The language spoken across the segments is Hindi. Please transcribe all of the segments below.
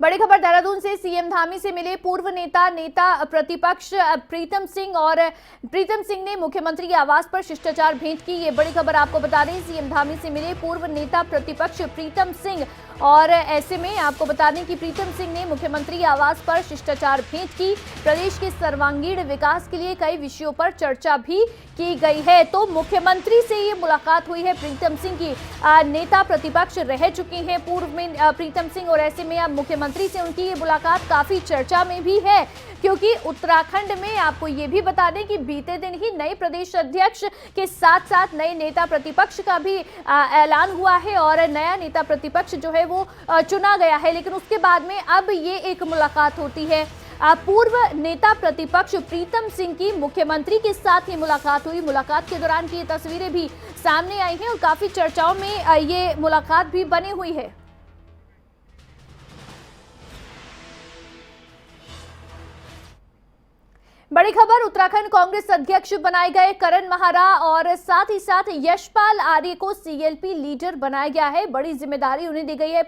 बड़ी खबर देहरादून से। सीएम धामी से मिले पूर्व नेता प्रतिपक्ष प्रीतम सिंह और प्रीतम सिंह ने मुख्यमंत्री के आवास पर शिष्टाचार भेंट की। ये बड़ी खबर आपको बता दें, सीएम धामी से मिले पूर्व नेता प्रतिपक्ष प्रीतम सिंह और ऐसे में आपको बता दें कि प्रीतम सिंह ने मुख्यमंत्री आवास पर शिष्टाचार भेंट की। प्रदेश के सर्वांगीण विकास के लिए कई विषयों पर चर्चा भी की गई है। तो मुख्यमंत्री से ये मुलाकात हुई है प्रीतम सिंह की। नेता प्रतिपक्ष रह चुके हैं पूर्व में प्रीतम सिंह और ऐसे में अब मुख्यमंत्री से उनकी ये मुलाकात काफी चर्चा में भी है, क्योंकि उत्तराखंड में आपको ये भी बता दें कि बीते दिन ही नए प्रदेश अध्यक्ष के साथ साथ नए नेता प्रतिपक्ष का भी ऐलान हुआ है और नया नेता प्रतिपक्ष जो है वो चुना गया है। लेकिन उसके बाद में अब ये एक मुलाकात होती है। पूर्व नेता प्रतिपक्ष प्रीतम सिंह की मुख्यमंत्री के साथ ही मुलाकात हुई। मुलाकात के दौरान की ये तस्वीरें भी सामने आई हैं और काफी चर्चाओं में ये मुलाकात भी बनी हुई है। बड़ी खबर, उत्तराखंड कांग्रेस अध्यक्ष बनाए गए करण माहरा और साथ ही साथ यशपाल आर्य को सीएलपी लीडर बनाया गया है। बड़ी जिम्मेदारी उन्हें दी गई है।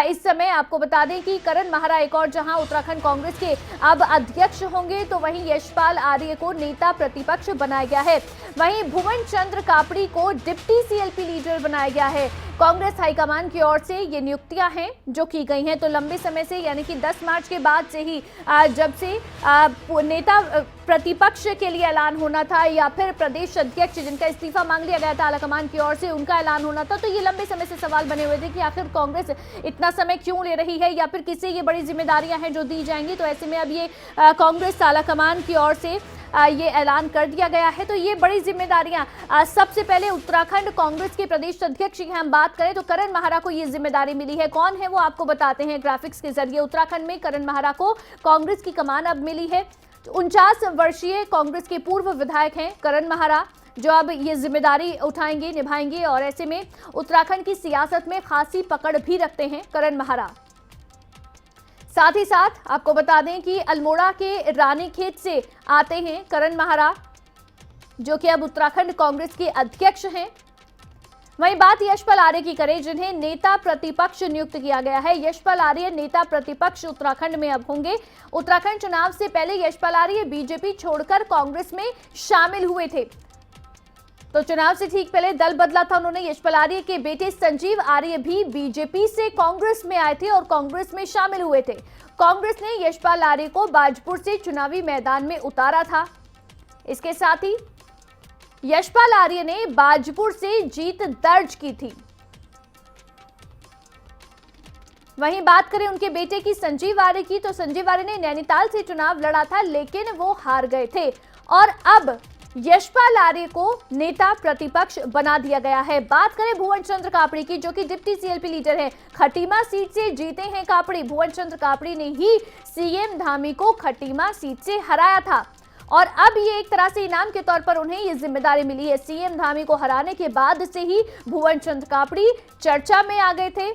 इस समय आपको बता दें कि करण माहरा एक और जहां उत्तराखंड कांग्रेस के अब अध्यक्ष होंगे, तो वहीं यशपाल आर्य को नेता प्रतिपक्ष बनाया गया है। वहीं भुवन चंद्र कापड़ी को डिप्टी सीएलपी लीडर बनाया गया है। कांग्रेस हाईकमान की ओर से ये नियुक्तियां हैं जो की गई हैं। तो लंबे समय से यानी कि 10 मार्च के बाद से ही जब से नेता प्रतिपक्ष के लिए ऐलान होना था या फिर प्रदेश अध्यक्ष जिनका इस्तीफा मांग लिया गया था आलाकमान की ओर से, उनका ऐलान होना था, तो ये लंबे समय से सवाल बने हुए थे कि आखिर कांग्रेस इतना समय क्यों ले रही है या फिर किसे ये बड़ी जिम्मेदारियां हैं जो दी जाएंगी। तो ऐसे में अब ये कांग्रेस आलाकमान की ओर से ये ऐलान कर दिया गया है। तो ये बड़ी जिम्मेदारियां सबसे पहले उत्तराखंड कांग्रेस के प्रदेश अध्यक्ष की हम बात करें तो करण माहरा को ये जिम्मेदारी मिली है। कौन है वो आपको बताते हैं ग्राफिक्स के जरिए। उत्तराखंड में करण माहरा को कांग्रेस की कमान अब मिली है। 49 वर्षीय कांग्रेस के पूर्व विधायक हैं करण माहरा, जो अब ये जिम्मेदारी उठाएंगे, निभाएंगे और ऐसे में उत्तराखंड की सियासत में खासी पकड़ भी रखते हैं करण माहरा। साथ ही साथ आपको बता दें कि अल्मोड़ा के रानीखेत से आते हैं करण माहरा, जो कि अब उत्तराखंड कांग्रेस के अध्यक्ष हैं। वहीं बात यशपाल आर्य की करें, जिन्हें नेता प्रतिपक्ष नियुक्त किया गया है। यशपाल आर्य नेता प्रतिपक्ष उत्तराखंड में अब होंगे। उत्तराखंड चुनाव से पहले यशपाल आर्य बीजेपी छोड़कर कांग्रेस में शामिल हुए थे। तो चुनाव से ठीक पहले दल बदला था उन्होंने। यशपाल आर्य के बेटे संजीव आर्य भी बीजेपी से कांग्रेस में आए थे और कांग्रेस में शामिल हुए थे। कांग्रेस ने यशपाल आर्य को बाजपुर से चुनावी मैदान में उतारा था। इसके साथ ही यशपाल आर्य ने बाजपुर से जीत दर्ज की थी। वहीं बात करें उनके बेटे की संजीव आर्य की, तो संजीव आर्य ने नैनीताल से चुनाव लड़ा था लेकिन वो हार गए थे और अब यशपाल आर्य को नेता प्रतिपक्ष बना दिया गया है। बात करें भुवन चंद्र कापड़ी की, जो कि डिप्टी सीएलपी लीडर है। खटीमा सीट से जीते हैं कापड़ी। भुवन चंद्र कापड़ी ने ही सीएम धामी को खटीमा सीट से हराया था और अब ये एक तरह से इनाम के तौर पर उन्हें ये जिम्मेदारी मिली है। सीएम धामी को हराने के बाद से ही भुवन चंद्र कापड़ी चर्चा में आ गए थे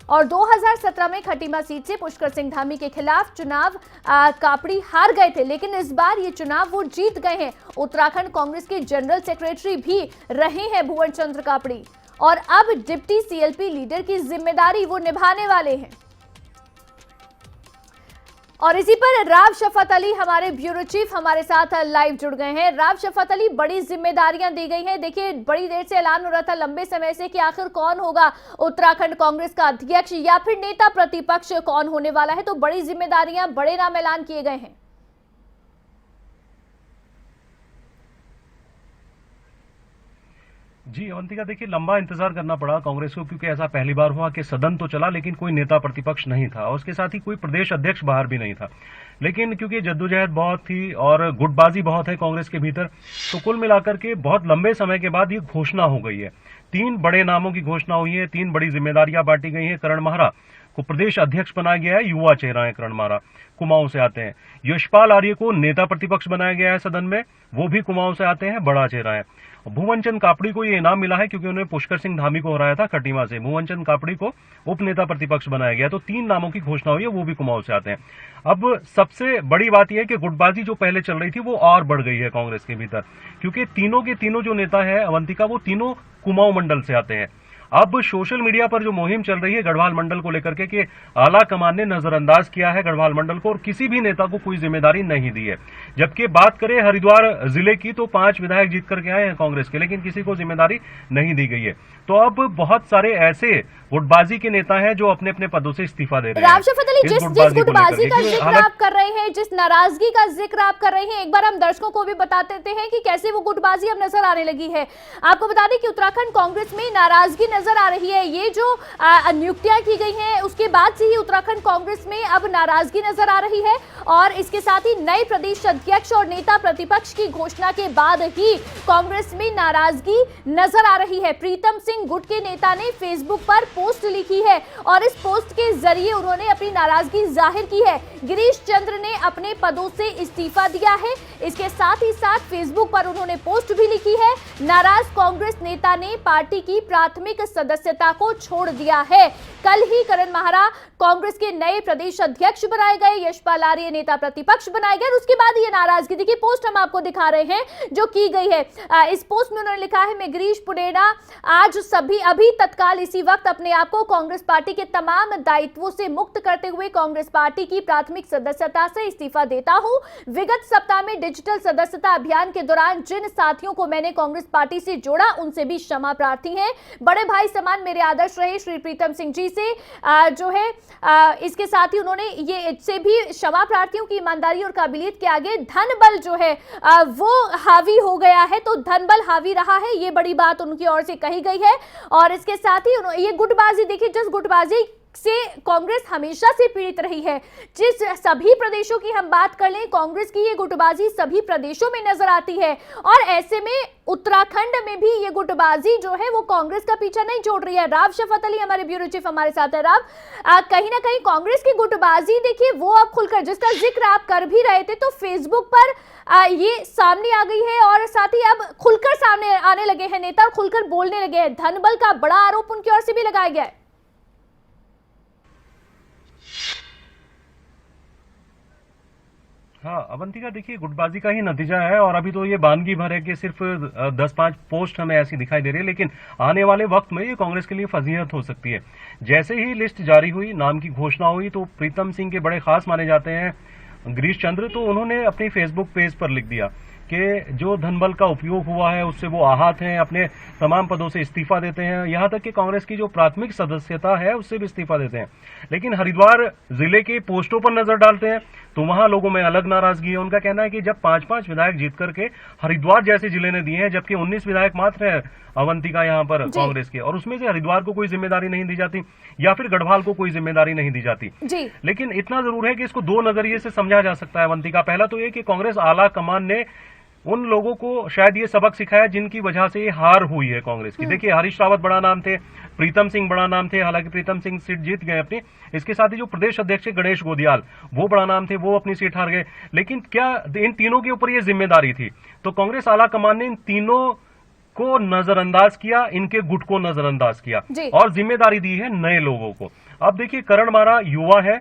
और 2017 में खटीमा सीट से पुष्कर सिंह धामी के खिलाफ चुनाव कापड़ी हार गए थे, लेकिन इस बार ये चुनाव वो जीत गए हैं। उत्तराखंड कांग्रेस के जनरल सेक्रेटरी भी रहे हैं भुवन चंद्र कापड़ी और अब डिप्टी सीएलपी लीडर की जिम्मेदारी वो निभाने वाले हैं। और इसी पर राव शफत अली हमारे ब्यूरो चीफ हमारे साथ लाइव जुड़ गए हैं। राव शफत अली, बड़ी जिम्मेदारियां दी गई हैं। देखिए, बड़ी देर से ऐलान हो रहा था लंबे समय से कि आखिर कौन होगा उत्तराखंड कांग्रेस का अध्यक्ष या फिर नेता प्रतिपक्ष कौन होने वाला है, तो बड़ी जिम्मेदारियां, बड़े नाम ऐलान किए गए हैं। जी अवंतिका, देखिए लंबा इंतजार करना पड़ा कांग्रेस को, क्योंकि ऐसा पहली बार हुआ कि सदन तो चला लेकिन कोई नेता प्रतिपक्ष नहीं था और उसके साथ ही कोई प्रदेश अध्यक्ष बाहर भी नहीं था। लेकिन क्योंकि जद्दोजहद बहुत थी और गुटबाजी बहुत है कांग्रेस के भीतर, तो कुल मिलाकर के बहुत लंबे समय के बाद ये घोषणा हो गई है। 3 बड़े नामों की घोषणा हुई है, 3 बड़ी जिम्मेदारियां बांटी गई हैं। करण माहरा को प्रदेश अध्यक्ष बनाया गया है, युवा चेहरा है करण माहरा, कुमाऊं से आते हैं। यशपाल आर्य को नेता प्रतिपक्ष बनाया गया है सदन में, वो भी कुमाऊं से आते हैं, बड़ा चेहरा है। भुवन चंद्र कापड़ी को ये इनाम मिला है क्योंकि उन्होंने पुष्कर सिंह धामी को हराया था खटीमा से। भुवन चंद्र कापड़ी को उप नेता प्रतिपक्ष बनाया गया। तो 3 नामों की घोषणा हुई है, वो भी कुमाऊं से आते हैं। अब सबसे बड़ी बात यह है कि गुटबाजी जो पहले चल रही थी वो और बढ़ गई है कांग्रेस के भीतर, क्योंकि तीनों के तीनों जो नेता है अवंतिका, वो तीनों कुमाऊं मंडल से आते हैं। अब सोशल मीडिया पर जो मुहिम चल रही है गढ़वाल मंडल को लेकर के कि आला कमान ने नजरअंदाज किया है गढ़वाल मंडल को और किसी भी नेता को कोई जिम्मेदारी नहीं दी है। जबकि बात करें हरिद्वार जिले की तो 5 विधायक जीत करके आए हैं कांग्रेस के, लेकिन किसी को जिम्मेदारी नहीं दी गई है। तो अब बहुत सारे ऐसे गुटबाजी के नेता हैं जो अपने अपने पदों से इस्तीफा दे रहे हैं। रामशफत अली, जिस गुटबाजी का जिक्र आप कर रहे हैं, जिस नाराजगी का जिक्र आप कर रहे हैं, एक बार हम दर्शकों को भी बता देते हैं कि कैसे वो गुटबाजी अब नजर आने लगी है। आपको बता दें कि उत्तराखंड कांग्रेस में नाराजगी नजर आ रही है। ये जो नियुक्तियां की गई हैं उसके बाद से ही उत्तराखंड कांग्रेस में अब नाराजगी नजर आ रही है और इसके साथ ही नए प्रदेश अध्यक्ष और नेता प्रतिपक्ष की घोषणा के बाद ही कांग्रेस में नाराजगी नजर आ रही है। प्रीतम सिंह गुट के नेता ने फेसबुक पर पोस्ट लिखी है और इस पोस्ट के जरिए उन्होंने अपनी नाराजगी जाहिर की है। गिरीश चंद्र ने अपने पदों से इस्तीफा दिया है। इसके साथ ही साथ फेसबुक पर उन्होंने पोस्ट भी लिखी है। नाराज कांग्रेस नेता ने पार्टी की प्राथमिक सदस्यता को छोड़ दिया है। कल ही करण माहरा कांग्रेस के नए प्रदेश अध्यक्ष बनाए गए, यशपाल आर्य नेता प्रतिपक्ष बनाए गए। उसके बाद ये नाराजगी, देखिए पोस्ट हम आपको दिखा रहे हैं जो की गई है। इस पोस्ट में उन्होंने लिखा है, मैं गिरीश पुनेरा आज अभी तत्काल इसी वक्त अपने आप को कांग्रेस पार्टी के तमाम दायित्वों से मुक्त करते हुए कांग्रेस पार्टी की प्राथमिक सदस्यता से इस्तीफा देता हूं। विगत सप्ताह में डिजिटल सदस्यता अभियान के दौरान जिन साथियों को मैंने कांग्रेस पार्टी से जोड़ा उनसे भी क्षमा प्रार्थी हैं। बड़े भाई समान मेरे आदर्श रहे श्री प्रीतम सिंह जी से जो है इसके साथ ही उन्होंने ये इससे भी क्षमा प्रार्थियों की ईमानदारी और काबिलियत के आगे धन बल जो है वो हावी हो गया है, तो धन बल हावी रहा है, ये बड़ी बात उनकी ओर से कही गई है। और इसके साथ ही ये गुटबाजी, देखिए जिस गुटबाजी से कांग्रेस हमेशा से पीड़ित रही है, जिस सभी प्रदेशों की हम बात कर लें, कांग्रेस की ये गुटबाजी सभी प्रदेशों में नजर आती है और ऐसे में उत्तराखंड में भी ये गुटबाजी जो है वो कांग्रेस का पीछा नहीं छोड़ रही है। राव शफत अली हमारे ब्यूरो चीफ हमारे साथ है। राव, कहीं ना कहीं कांग्रेस की गुटबाजी देखिए वो अब खुलकर, जिसका जिक्र आप कर भी रहे थे, तो फेसबुक पर ये सामने आ गई है और साथ ही अब खुलकर सामने आने लगे हैं नेता और खुलकर बोलने लगे हैं। धनबल का बड़ा आरोप उनकी ओर से भी लगाया गया है। हाँ अवंतिका, देखिए गुटबाजी का ही नतीजा है और अभी तो ये बानगी भर है कि सिर्फ 10-5 पोस्ट हमें ऐसी दिखाई दे रही है, लेकिन आने वाले वक्त में ये कांग्रेस के लिए फजीहत हो सकती है। जैसे ही लिस्ट जारी हुई, नाम की घोषणा हुई, तो प्रीतम सिंह के बड़े खास माने जाते हैं गिरीश चंद्र, तो उन्होंने अपने फेसबुक पेज पर लिख दिया कि जो धनबल का उपयोग हुआ है उससे वो आहत हैं, अपने तमाम पदों से इस्तीफा देते हैं, यहां तक कि कांग्रेस की जो प्राथमिक सदस्यता है उससे भी इस्तीफा देते हैं। लेकिन हरिद्वार जिले के पोस्टों पर नजर डालते हैं तो वहां लोगों में अलग नाराजगी है। उनका कहना है कि जब 5-5 विधायक जीत करके हरिद्वार जैसे जिले ने दिए हैं, जबकि 19 विधायक मात्र है अवंतिका यहाँ पर कांग्रेस के, और उसमें से हरिद्वार को कोई जिम्मेदारी नहीं दी जाती या फिर गढ़वाल को कोई जिम्मेदारी नहीं दी जाती। लेकिन इतना जरूर है कि इसको 2 नजरिए से समझा जा सकता है अवंतिका। पहला तो ये कि कांग्रेस आला कमान ने उन लोगों को शायद ये सबक सिखाया जिनकी वजह से ये हार हुई है कांग्रेस की। देखिए हरीश रावत बड़ा नाम थे, प्रीतम सिंह बड़ा नाम थे, हालांकि प्रीतम सिंह सीट जीत गए अपनी। इसके साथ ही जो प्रदेश अध्यक्ष गणेश गोदियाल वो बड़ा नाम थे, वो अपनी सीट हार गए। लेकिन क्या इन तीनों के ऊपर ये जिम्मेदारी थी? तो कांग्रेस आला कमान ने इन तीनों को नजरअंदाज किया, इनके गुट को नजरअंदाज किया और जिम्मेदारी दी है नए लोगों को। अब देखिए करण मारा युवा है,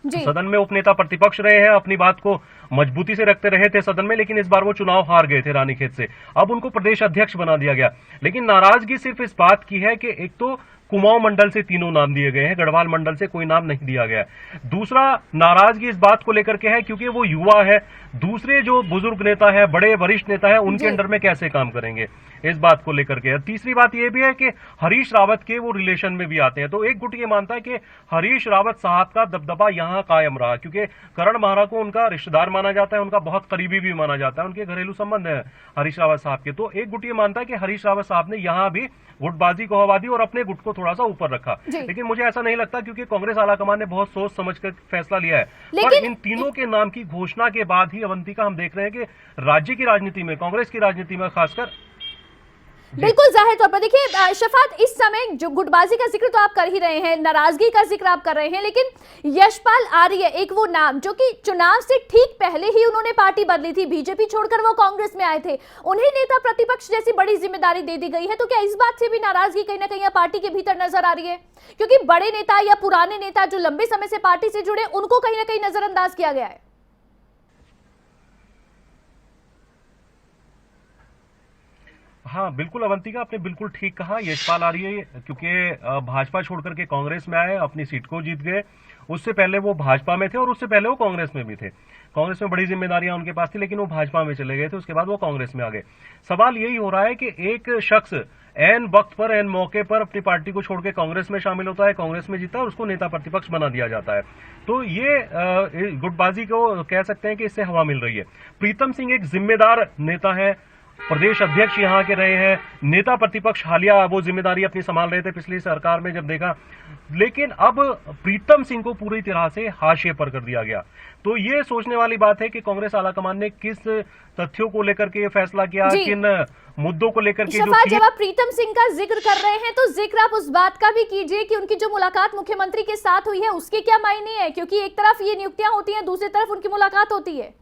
सदन में उपनेता प्रतिपक्ष रहे हैं, अपनी बात को मजबूती से रखते रहे थे सदन में, लेकिन इस बार वो चुनाव हार गए थे रानीखेत से। अब उनको प्रदेश अध्यक्ष बना दिया गया। लेकिन नाराजगी सिर्फ इस बात की है कि एक तो कुमाऊं मंडल से 3 नाम दिए गए हैं, गढ़वाल मंडल से कोई नाम नहीं दिया गया। दूसरा नाराजगी इस बात को लेकर के है क्योंकि वो युवा है, दूसरे जो बुजुर्ग नेता है, बड़े वरिष्ठ नेता है, उनके अंडर में कैसे काम करेंगे, इस बात को लेकर के। तीसरी बात यह भी है कि हरीश रावत के वो रिलेशन में भी आते हैं, तो एक गुट ये मानता है कि हरीश रावत साहब का दबदबा यहां कायम रहा क्योंकि करण माहरा को उनका रिश्तेदार माना जाता है, उनका बहुत करीबी भी माना जाता है, उनके घरेलू संबंध है हरीश रावत साहब के। तो एक गुट ये मानता है कि हरीश रावत साहब ने यहां भी गुटबाजी को हवा दी और अपने गुट को थोड़ा सा ऊपर रखा। लेकिन मुझे ऐसा नहीं लगता क्योंकि कांग्रेस आलाकमान ने बहुत सोच समझ कर फैसला लिया है। पर इन तीनों के नाम की घोषणा के बाद ही अवंतिका हम देख रहे हैं कि राज्य की राजनीति में, कांग्रेस की राजनीति में खासकर बिल्कुल जाहिर तौर पर देखिए शफात, इस समय जो गुटबाजी का जिक्र तो आप कर ही रहे हैं, नाराजगी का जिक्र आप कर रहे हैं, लेकिन यशपाल आर्य एक वो नाम जो कि चुनाव से ठीक पहले ही उन्होंने पार्टी बदली थी, बीजेपी छोड़कर वो कांग्रेस में आए थे, उन्हें नेता प्रतिपक्ष जैसी बड़ी जिम्मेदारी दे दी गई है। तो क्या इस बात से भी नाराजगी कहीं ना कहीं पार्टी के भीतर नजर आ रही है? क्योंकि बड़े नेता या पुराने नेता जो लंबे समय से पार्टी से जुड़े, उनको कहीं ना कहीं नजरअंदाज किया गया है। हाँ, बिल्कुल अवंतिका, आपने बिल्कुल ठीक कहा। यशपाल आर्य क्योंकि भाजपा छोड़ करके कांग्रेस में आए, अपनी सीट को जीत गए। उससे पहले वो भाजपा में थे और उससे पहले वो कांग्रेस में भी थे। कांग्रेस में बड़ी जिम्मेदारियां उनके पास थी, लेकिन वो भाजपा में चले गए थे, उसके बाद वो कांग्रेस में आ गए। सवाल यही हो रहा है कि एक शख्स एन वक्त पर, एन मौके पर अपनी पार्टी को छोड़ के कांग्रेस में शामिल होता है, कांग्रेस में जीता है और उसको नेता प्रतिपक्ष बना दिया जाता है। तो ये गुटबाजी को कह सकते हैं कि इससे हवा मिल रही है। प्रीतम सिंह एक जिम्मेदार नेता है, प्रदेश अध्यक्ष यहाँ के रहे हैं, नेता प्रतिपक्ष हालिया वो जिम्मेदारी अपनी संभाल रहे थे पिछली सरकार में जब देखा, लेकिन अब प्रीतम सिंह को पूरी तरह से हाशिए पर कर दिया गया। तो ये सोचने वाली बात है कि कांग्रेस आलाकमान ने किस तथ्यों को लेकर के ये फैसला किया, किन मुद्दों को लेकर के। शफा, जब आप प्रीतम सिंह का जिक्र कर रहे हैं तो जिक्र आप उस बात का भी कीजिए कि उनकी जो मुलाकात मुख्यमंत्री के साथ हुई है उसके क्या मायने हैं, क्योंकि एक तरफ ये नियुक्तियां होती हैं, दूसरी तरफ उनकी मुलाकात होती है।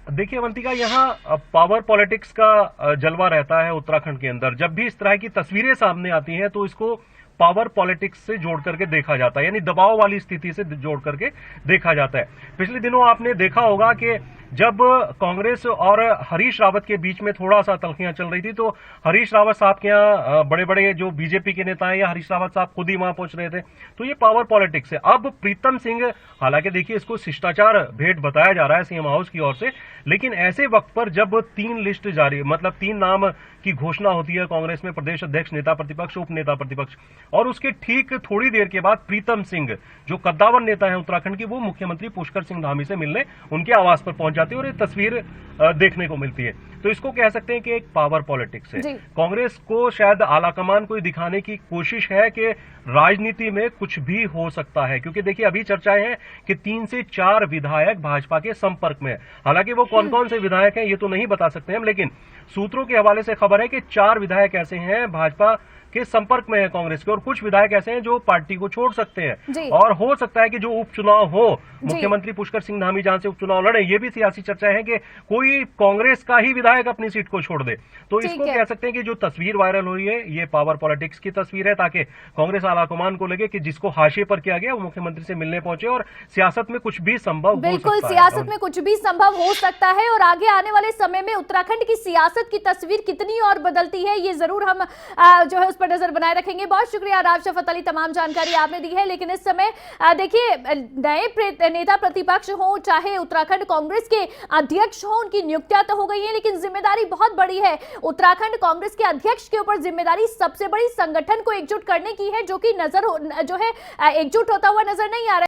देखिए अवंतिका, यहाँ पावर पॉलिटिक्स का जलवा रहता है उत्तराखंड के अंदर। जब भी इस तरह की तस्वीरें सामने आती हैं तो इसको पावर पॉलिटिक्स से जोड़ करके देखा जाता है, यानी दबाव वाली स्थिति से जोड़ करके देखा जाता है। पिछले दिनों आपने देखा होगा कि जब कांग्रेस और हरीश रावत के बीच में थोड़ा सा तल्खियां चल रही थी तो हरीश रावत साहब के यहाँ बड़े बड़े जो बीजेपी के नेता हैं या हरीश रावत साहब खुद ही वहां पहुंच रहे थे। तो ये पावर पॉलिटिक्स है। अब प्रीतम सिंह, हालांकि देखिए इसको शिष्टाचार भेंट बताया जा रहा है सीएम हाउस की ओर से, लेकिन ऐसे वक्त पर जब 3 लिस्ट जारी, मतलब 3 नाम की घोषणा होती है कांग्रेस में, प्रदेश अध्यक्ष, नेता प्रतिपक्ष, उप नेता प्रतिपक्ष, और उसके ठीक थोड़ी देर के बाद प्रीतम सिंह जो कद्दावर नेता है उत्तराखंड की, वो मुख्यमंत्री पुष्कर सिंह धामी से मिलने उनके आवास पर पहुंच जाते हैं और ये तस्वीर देखने को मिलती है। तो इसको कह सकते हैं कि एक पावर पॉलिटिक्स है। कांग्रेस को शायद आलाकमान को दिखाने की कोशिश है कि राजनीति में कुछ भी हो सकता है, क्योंकि देखिए अभी चर्चाएं हैं कि 3 से 4 विधायक भाजपा के संपर्क में है। हालांकि वो कौन कौन से विधायक हैं ये तो नहीं बता सकते हम, लेकिन सूत्रों के हवाले से खबर है कि 4 विधायक ऐसे हैं भाजपा के संपर्क में है कांग्रेस के, और कुछ विधायक ऐसे हैं जो पार्टी को छोड़ सकते हैं। और हो सकता है कि जो उपचुनाव हो, मुख्यमंत्री पुष्कर सिंह धामी जहां से उपचुनाव लड़े, ये भी सियासी चर्चा है कि कोई कांग्रेस का ही विधायक अपनी सीट को छोड़ दे। तो इसको कह सकते हैं कि जो तस्वीर वायरल हुई है ये पावर पॉलिटिक्स की तस्वीर है, ताकि कांग्रेस आलाकमान को लगे कि जिसको हाशिए पर किया गया वो मुख्यमंत्री से मिलने पहुंचे और सियासत में कुछ भी संभव हो सकता है। बिल्कुल, सियासत में कुछ भी संभव हो सकता है और आगे आने वाले समय में उत्तराखंड की सियासत की तस्वीर कितनी और बदलती है ये जरूर हम जो है उस पर नजर बनाए रखेंगे। बहुत शुक्रिया राव शफत अली, तमाम जानकारी आपने दी है। लेकिन इस समय देखिए, नए नेता प्रतिपक्ष हो, चाहे उत्तराखंड कांग्रेस के अध्यक्ष हो, उनकी नियुक्तियां तो हो गई है, लेकिन जिम्मेदारी बहुत बड़ी है। उत्तराखंड कांग्रेस के अध्यक्ष के ऊपर जिम्मेदारी सबसे बड़ी संगठन को एकजुट करने की है, जो कि जो है एकजुट होता हुआ नजर नहीं आ रहा है।